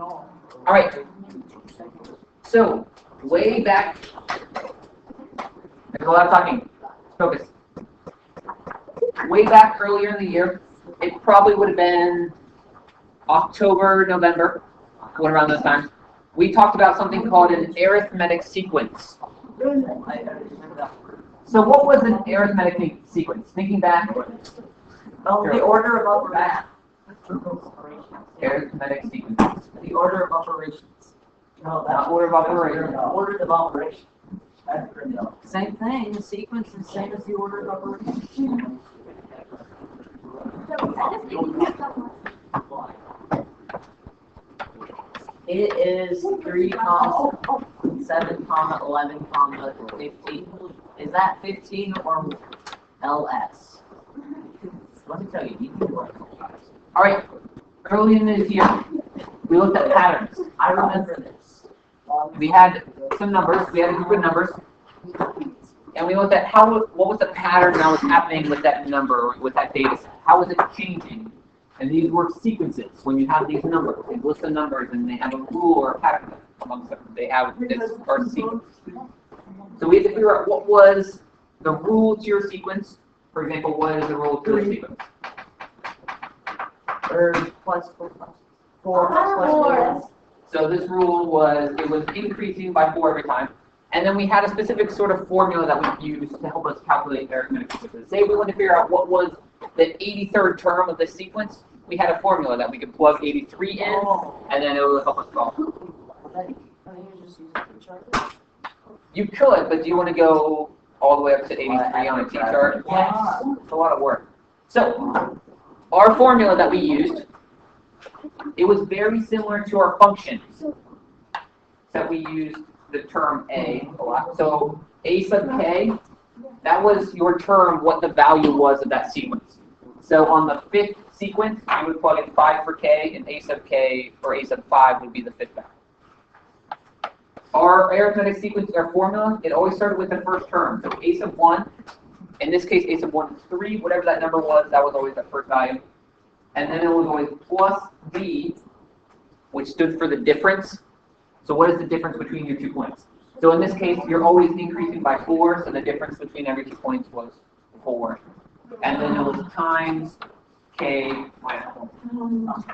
All right. So, way back, there's a lot of talking. Focus. Way back earlier in the year, it probably would have been October, November, going around those times. We talked about something called an arithmetic sequence. So what was an arithmetic sequence? Thinking back. Oh, the order of operations. Arithmetic sequence. The order of operations. No, Not order of operations. Order of operations. Same thing. The sequence is the same as the order of operations. It is 3, 7, 11, 15. Is that 15 or LS? Let me tell you, you can work. All right. Early in this year, we looked at patterns. I remember this. We had some numbers. We had a group of numbers, and we looked at what was the pattern that was happening with that number, with that data set. How was it changing? And these were sequences. When you have these numbers, they list the numbers, and they have a rule or a pattern amongst them. They have this or sequence. So we had to figure out what was the rule to your sequence. For example, what is the rule to your sequence? Or plus 4. So this rule was, it was increasing by 4 every time. And then we had a specific sort of formula that we used to help us calculate arithmetic sequences. Say we wanted to figure out what was the 83rd term of the sequence, we had a formula that we could plug 83 in, and then it would help us solve. You could, but do you want to go all the way up to 83 on a T-chart? Yes. It's a lot of work. So, our formula that we used, it was very similar to our functions that we used the term A a lot. So A sub k, that was your term, what the value was of that sequence. So on the 5th sequence, you would plug in 5 for k, and A sub k or A sub 5 would be the 5th value. Our arithmetic sequence, our formula, it always started with the first term. So A sub 1, in this case, A sub 1 is 3, whatever that number was, that was always that first value. And then it was always plus b, which stood for the difference. So what is the difference between your 2 points? So in this case, you're always increasing by 4, so the difference between every 2 points was 4. And then it was times k minus 1.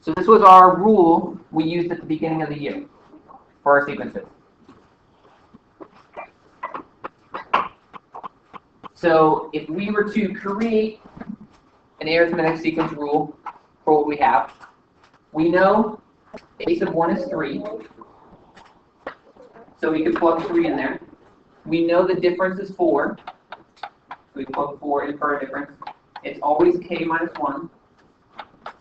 So this was our rule we used at the beginning of the year for our sequences. So if we were to create an arithmetic sequence rule for what we have, we know A sub 1 is 3, so we could plug 3 in there. We know the difference is 4, so we plug 4 in for our difference. It's always k minus 1.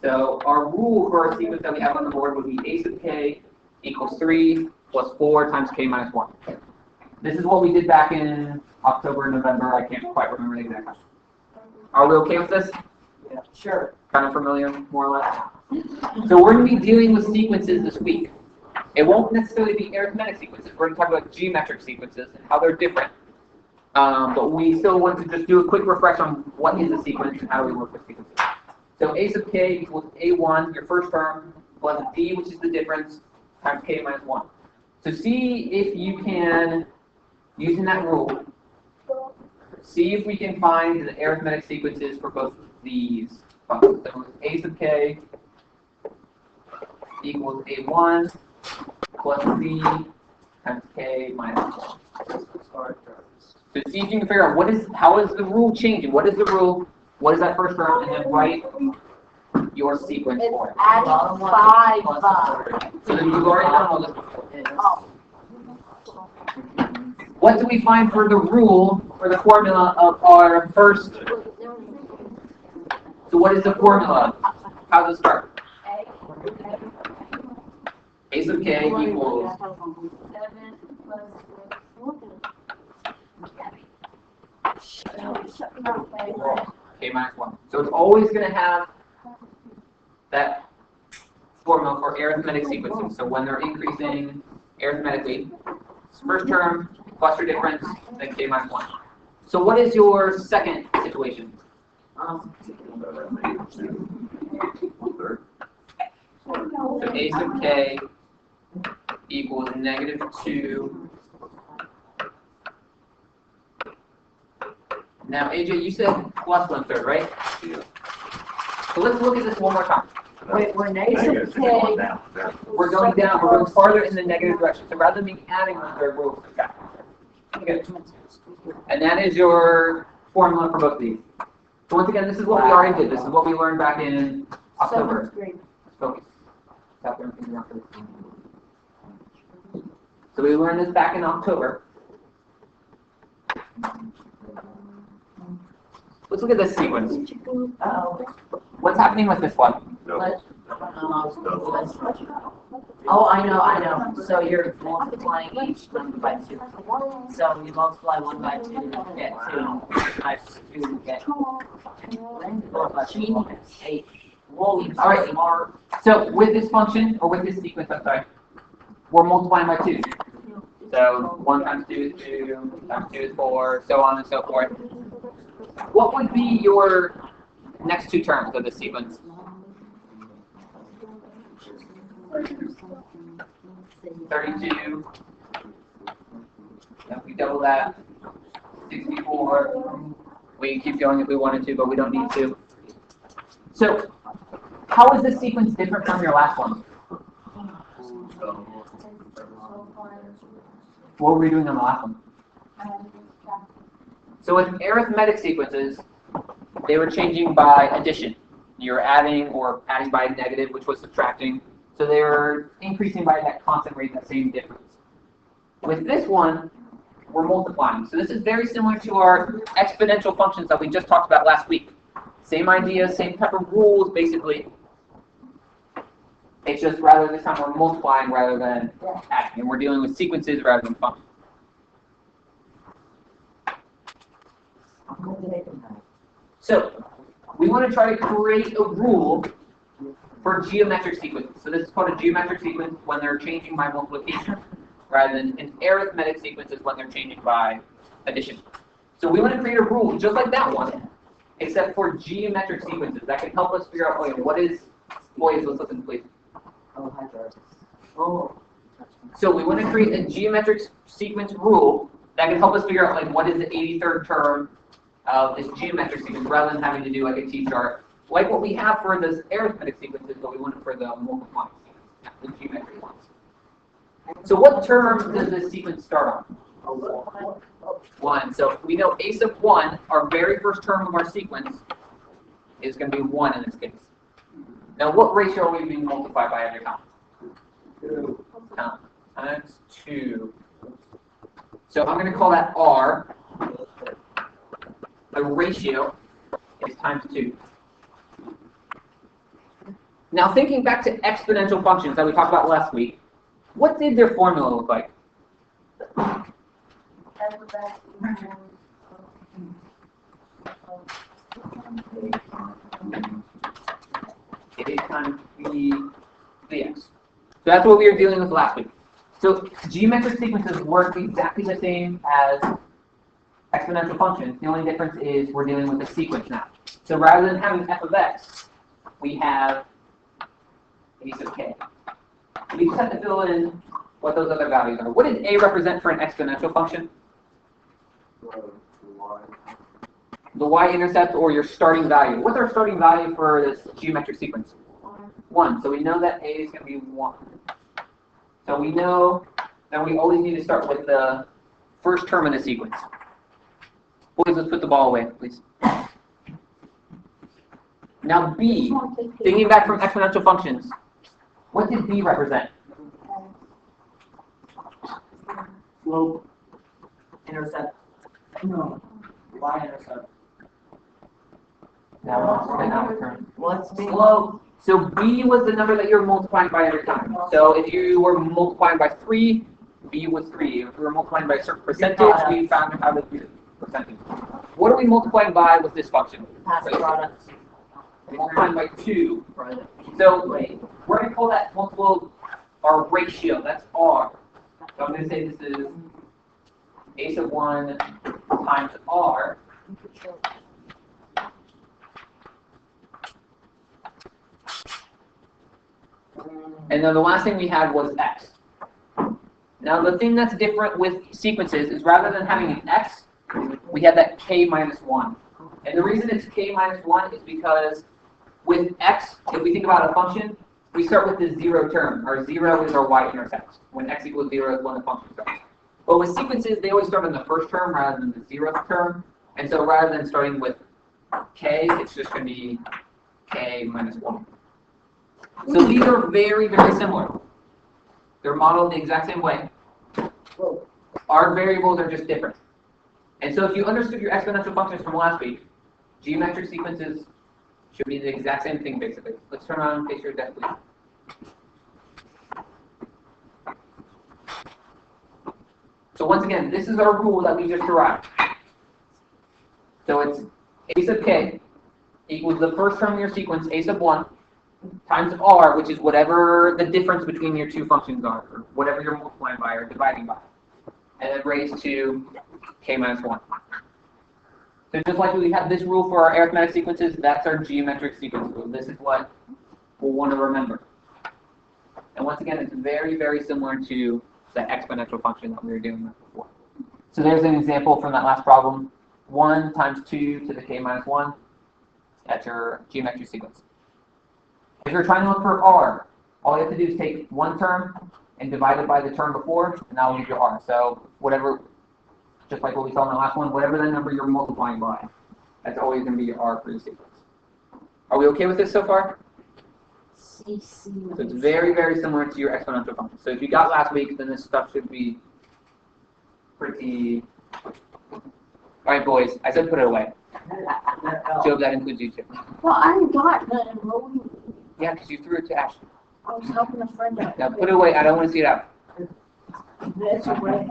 So our rule for our sequence that we have on the board would be A sub k equals 3 plus 4 times k minus 1. This is what we did back in October, November. I can't quite remember the exact time. Are we okay with this? Yeah, sure. Kind of familiar, more or less. So we're going to be dealing with sequences this week. It won't necessarily be arithmetic sequences. We're going to talk about geometric sequences and how they're different. But we still want to just do a quick refresh on what is a sequence and how do we work with sequences. So A sub k equals A1, your first term, plus D, which is the difference, times k minus 1. So see if you can, using that rule, see if we can find the arithmetic sequences for both these functions. So A sub k equals A1 plus B times k minus 1. So see if you can figure out how is the rule changing? What is the rule? What is that first term? And then write your sequence for it. Adding 5. So then you've already done all this before. What do we find for the rule, for the formula of our first? So what is the formula? How does it start? A sub k equals 7 plus k minus 1. So it's always going to have that formula for arithmetic sequencing. So when they're increasing arithmetically, first term plus your difference, then k minus 1. So what is your second situation? So a sub k equals -2. Now, AJ, you said plus 1/3, right? Yeah. So let's look at this one more time. Wait, we're negative Negative, k. going down. We're going down, we're going farther in the negative direction. So rather than me adding 1/3, we'll subtract. Okay. And that is your formula for both of these. So once again, this is what we already did. This is what we learned back in October. Seventh grade. Let's focus. Stop learning things in October. So we learned this back in October. Let's look at this sequence. Uh-oh. What's happening with this one? No. Let's, oh, I know. So you're multiplying each number by 2. So you multiply 1 by 2, you get 2. Times 2, you get 4 plus 4, 8. Whoa, All right. So with this function, or with this sequence, I'm sorry, we're multiplying by 2. So 1 times 2 is 2, times 2 is 4, so on and so forth. What would be your next two terms of this sequence? 32. If we double that, 64. We can keep going if we wanted to, but we don't need to. So, how is this sequence different from your last one? What were we doing on the last one? So with arithmetic sequences, they were changing by addition. You're adding or adding by negative, which was subtracting. So they were increasing by that constant rate, that same difference. With this one, we're multiplying. So this is very similar to our exponential functions that we just talked about last week. Same idea, same type of rules, basically. It's just rather this time we're multiplying rather than adding. And we're dealing with sequences rather than functions. So we want to try to create a rule for geometric sequences. So this is called a geometric sequence when they're changing by multiplication, rather than an arithmetic sequence is when they're changing by addition. So we want to create a rule just like that one, except for geometric sequences that can help us figure out, okay, what is, boys, let's listen please. Oh. So we want to create a geometric sequence rule that can help us figure out, like, what is the 83rd term of this geometric sequence, rather than having to do like a T-chart, like what we have for this arithmetic sequences, but we want it for the multiplying sequence, the geometric ones. So what term does this sequence start on? 1. So we know a sub 1, our very first term of our sequence, is going to be 1 in this case. Now what ratio are we being multiplied by every time? 2. Times 2. So I'm going to call that R. The ratio is times 2. Now thinking back to exponential functions that we talked about last week, what did their formula look like? A times bx. So that's what we were dealing with last week. So geometric sequences work exactly the same as exponential functions. The only difference is we're dealing with a sequence now. So rather than having f of x, we have a sub k. We just have to fill in what those other values are. What does a represent for an exponential function? The y-intercept, or your starting value. What's our starting value for this geometric sequence? 1. So we know that a is going to be 1. So we know that we always need to start with the first term in the sequence. Boys, let's put the ball away, please. Now b, thinking back from exponential functions, what did b represent? Slope. Intercept. No. Y-intercept. What's b? Slope. So b was the number that you were multiplying by every time. So if you were multiplying by 3, b was 3. If we were multiplying by a certain percentage, we found how to do the percentage. What are we multiplying by with this function? Pass product. We're multiplying by 2. So we're going to call that multiple our ratio. That's r. So I'm going to say this is a sub 1 times r. And then the last thing we had was x. Now the thing that's different with sequences is rather than having an x, we have that k minus 1. And the reason it's k minus 1 is because with x, if we think about a function, we start with the 0 term. Our 0 is our y-intercept. When x equals 0 is when the function starts. But with sequences, they always start in the first term rather than the 0th term. And so rather than starting with k, it's just going to be k minus 1. So these are very, very similar. They're modeled the exact same way. Our variables are just different. And so if you understood your exponential functions from last week, geometric sequences should be the exact same thing, basically. Let's turn around and face your desk, please. So once again, this is our rule that we just derived. So it's a sub k equals the first term of your sequence, a sub 1, times r, which is whatever the difference between your two functions are, or whatever you're multiplying by or dividing by, and then raised to k minus 1. So just like we have this rule for our arithmetic sequences, that's our geometric sequence rule. This is what we'll want to remember. And once again, it's very, very similar to the exponential function that we were doing before. So there's an example from that last problem. 1 times 2 to the k minus 1. That's your geometric sequence. If you're trying to look for r, all you have to do is take one term and divide it by the term before, and that will give you r. So whatever, just like what we saw in the last one, whatever the number you're multiplying by, that's always going to be your r for your sequence. Are we okay with this so far? So it's very, very similar to your exponential function. So if you got last week, then this stuff should be pretty... All right, boys, I said put it away. Job, that includes you too. Well, I got the enrolling. Yeah, because you threw it to Ashley. I was helping a friend out. Now put it away. I don't want to see it out. That's away.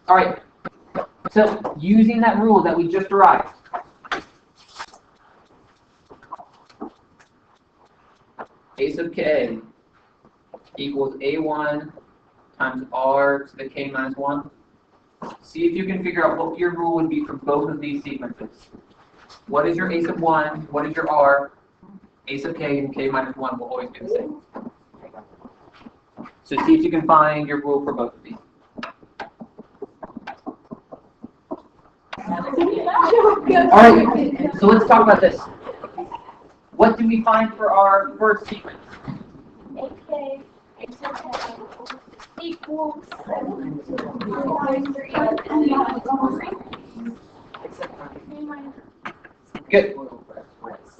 All right. So using that rule that we just derived, a sub k equals a1 times r to the k minus 1. See if you can figure out what your rule would be for both of these sequences. What is your a sub 1? What is your r? A sub k and k minus 1 will always be the same. So see if you can find your rule for both of these. All right, so let's talk about this. What do we find for our first sequence? AK equals 7. Good.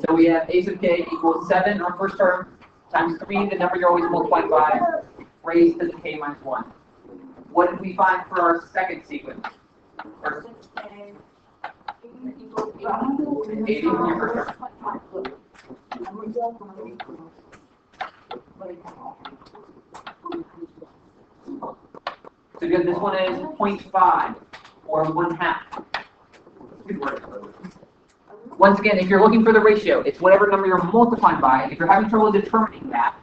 So we have a sub k equals 7, our first term, times 3, the number you're always multiplying by, raised to the k minus 1. What did we find for our second sequence? Or 80 in your first term. So good, this one is 0.5 or 1/2. Good word. Once again, if you're looking for the ratio, it's whatever number you're multiplying by. If you're having trouble determining that,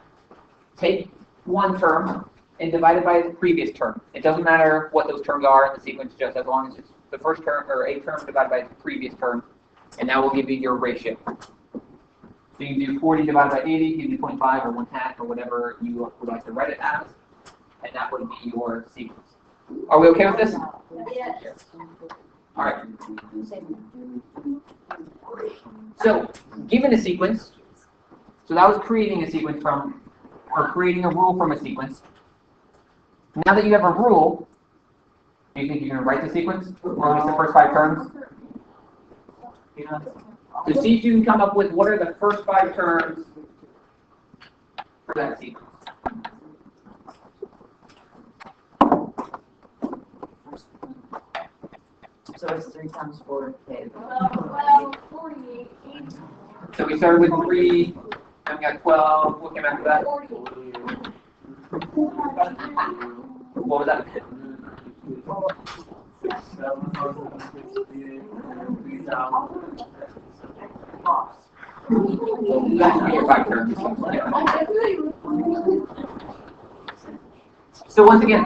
take one term and divide it by the previous term. It doesn't matter what those terms are in the sequence, just as long as it's the first term or a term divided by the previous term, and that will give you your ratio. So you can do 40 divided by 80, give you 0.5 or 1/2 or whatever you would like to write it as, and that would be your sequence. Are we okay with this? Yes. All right. So, given a sequence, so that was creating a sequence from, or creating a rule from a sequence. Now that you have a rule, do you think you're going to write the sequence, or at least the first 5 terms? So see if you can come up with what are the first 5 terms for that sequence. So it's 3 times 4, k. Well, 48. So we started with 3, then we got 12. What came after that? 40. What was that? That should be your 5 terms. So once again,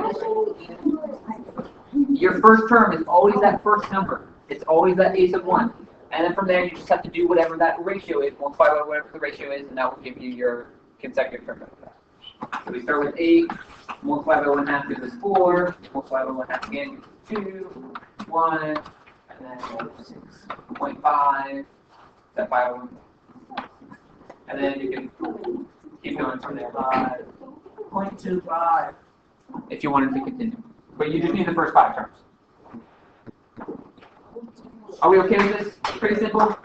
your first term is always that first number. It's always that a sub 1. And then from there, you just have to do whatever that ratio is, multiply by whatever the ratio is, and that will give you your consecutive term after that. So we start with 8, multiply by 1/2 gives us 4, multiply by 1/2 again gives us 2, 1, and then 6.5, that 5, and then you can keep going from there. 0.25. If you wanted to continue. But you just need the first 5 terms. Are we okay with this? Pretty simple?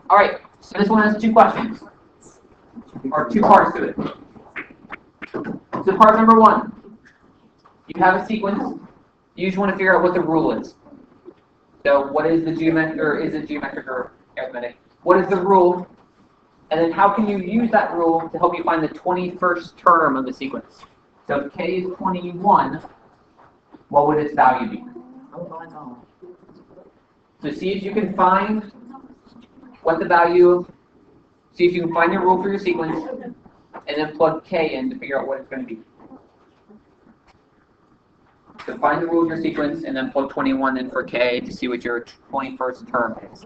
All right, so this one has 2 questions, or 2 parts to it. So part number 1, you have a sequence. You just want to figure out what the rule is. So what is the geometric, or is it geometric or arithmetic? What is the rule? And then how can you use that rule to help you find the 21st term of the sequence? So if k is 21, what would its value be? So see if you can find what the value, see if you can find your rule for your sequence, and then plug k in to figure out what it's going to be. So find the rule of your sequence, and then plug 21 in for k to see what your 21st term is.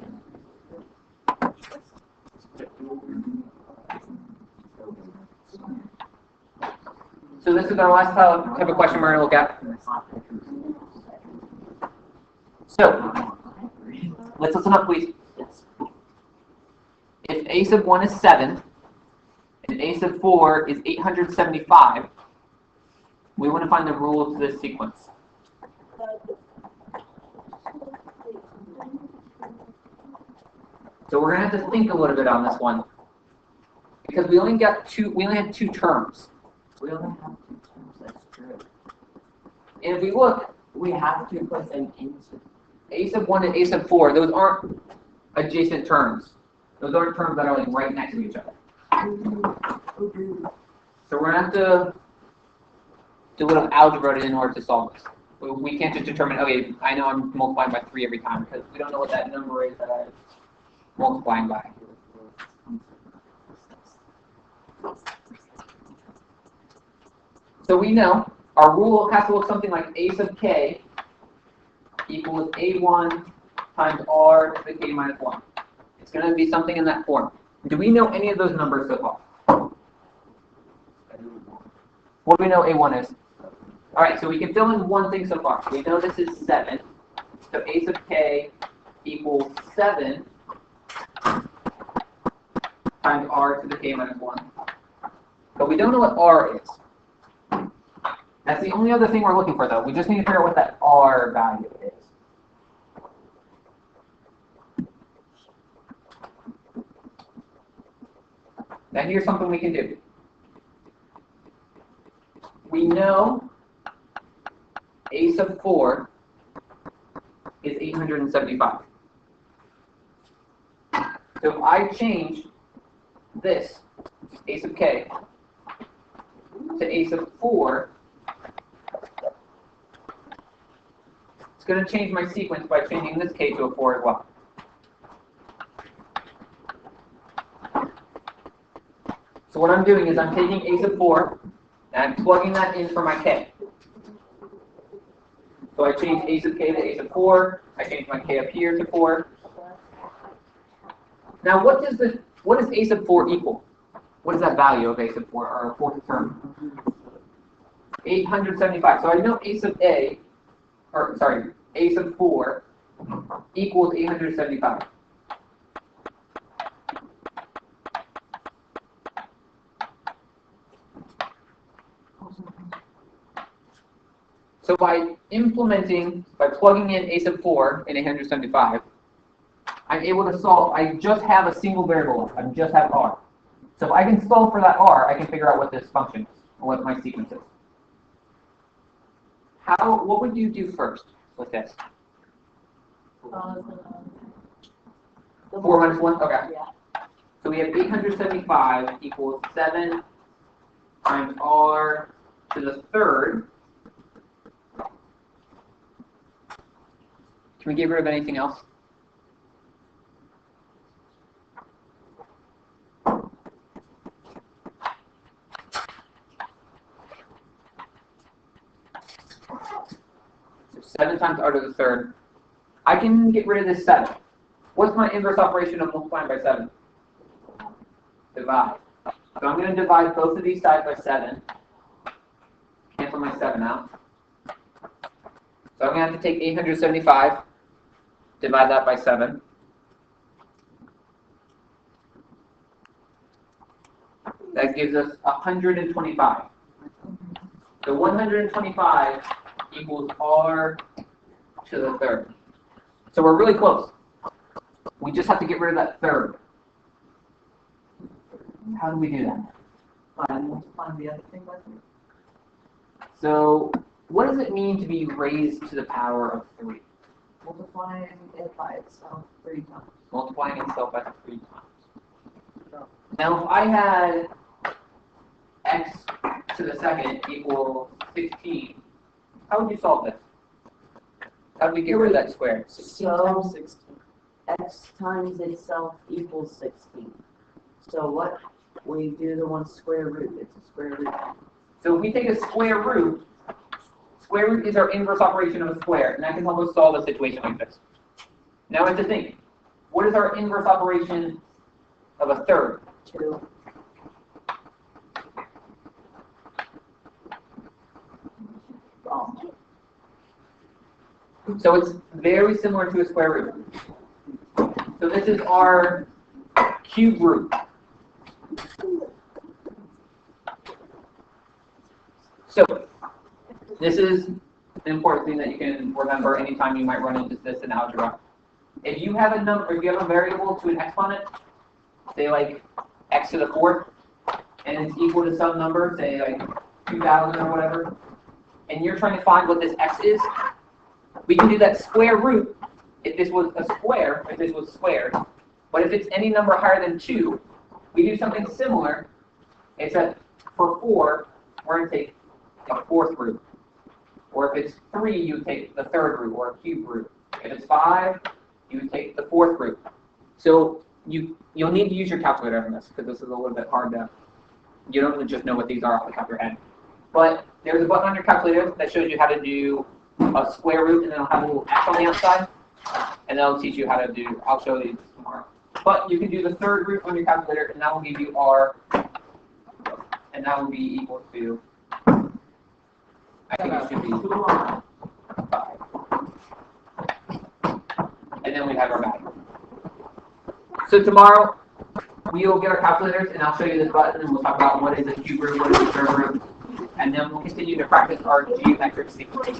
So this is our last type of question we're going to look at. So, let's listen up, please. If a sub 1 is 7, and a sub 4 is 875, we want to find the rule to this sequence. So we're going to have to think a little bit on this one, because we only had 2 terms. We only have 2 terms, that's true. And if we look, We have to put them into. a sub 1 and a sub 4, those aren't adjacent terms. Those aren't terms that are like right next to each other. So we're going to have to do a little algebra in order to solve this. We can't just determine, okay, I know I'm multiplying by 3 every time, because we don't know what that number is that I'm multiplying by. So we know our rule has to look something like a sub k equals a1 times r to the k minus 1. It's going to be something in that form. Do we know any of those numbers so far? What do we know a1 is? All right, so we can fill in one thing so far. We know this is 7. So a sub k equals 7 times r to the k minus 1. But we don't know what r is. That's the only other thing we're looking for, though. We just need to figure out what that r value is. Now here's something we can do. We know a sub 4 is 875. So if I change this, a sub k, to a sub 4, it's going to change my sequence by changing this k to a 4 as well. So what I'm doing is I'm taking a sub 4, and I'm plugging that in for my k. So I change a sub k to a sub 4, I change my k up here to 4. Now what does a sub 4 equal? What is that value of a sub 4, or 4th term? 875. So I know a sub 4 equals 875. So by plugging in a sub 4 in 875, I'm able to solve. I just have a single variable. I just have r. So if I can solve for that r, I can figure out what this function is, or what my sequence is. What would you do first with this? 4 minus 1? Okay. Yeah. So we have 875 equals 7 times r to the 3rd. Can we get rid of anything else? 7 times r to the third. I can get rid of this 7. What's my inverse operation of multiplying by 7? Divide. So I'm going to divide both of these sides by 7. Cancel my 7 out. So I'm going to have to take 875, divide that by 7. That gives us 125. So 125 equals r to the third. So we're really close. We just have to get rid of that third. How do we do that? By multiplying the other thing by 3. So what does it mean to be raised to the power of 3? Multiplying it by itself 3 times. Multiplying itself by 3 times. Now if I had x to the second equals 16, how would you solve this? How do we get rid of that square? 16 times 16. X times itself equals 16. So what? We do the one square root. It's a square root. So if we take a square root is our inverse operation of a square, and that can help us solve a situation like this. Now we have to think, what is our inverse operation of a third? 2. So it's very similar to a square root. So this is our cube root. So this is an important thing that you can remember anytime you might run into this in algebra. If you have a number, if you have a variable to an exponent, say like x to the fourth, and it's equal to some number, say like 2,000 or whatever, and you're trying to find what this x is, we can do that square root if this was a square, if this was squared. But if it's any number higher than 2, we do something similar. It's that for 4, we're going to take a fourth root. Or if it's 3, you would take the third root, or a cube root. If it's 5, you would take the fourth root. So you'll need to use your calculator on this, because this is a little bit hard to, you don't just know what these are off the top of your head. But there's a button on your calculator that shows you how to do a square root, and then it'll have a little X on the outside, and that'll teach you how to do, I'll show you this tomorrow. But you can do the third root on your calculator, and that will give you r, and that will be equal to, I think it should be 5. And then we have our value. So tomorrow, we will get our calculators, and I'll show you this button, and we'll talk about what is a cube root, what is a third root, and then we'll continue to practice our geometric sequence.